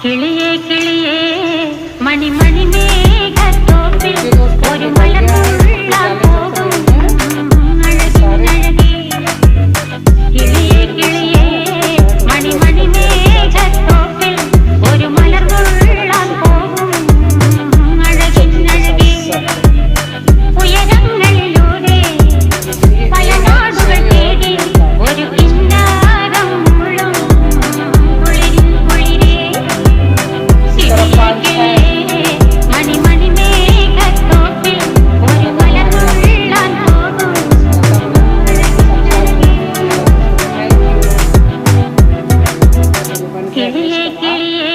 കിളിയേ കിളിയേ മണിമണി മേഘത്തോപ്പിൽ ഒരു മലർന്നുള്ളാൻ പോകും അഴകിനഴകി. കിളിയേ കിളിയേ മണിമണി മേഘത്തോപ്പിൽ ഒരു മലർന്നുള്ളാൻ പോകും അഴകിനഴകി. ഉയരങ്ങളിലൂടെ പല നാടുകൾ തേടി ഒരു കിന്നാരം മുള്ളും കുളിരിൻ കുളിരേ. മണിമണി മേഘത്തോപ്പിൽ ഒരു മലർന്നുള്ളാൻ പോകും. കിളിയേ കിളിയേ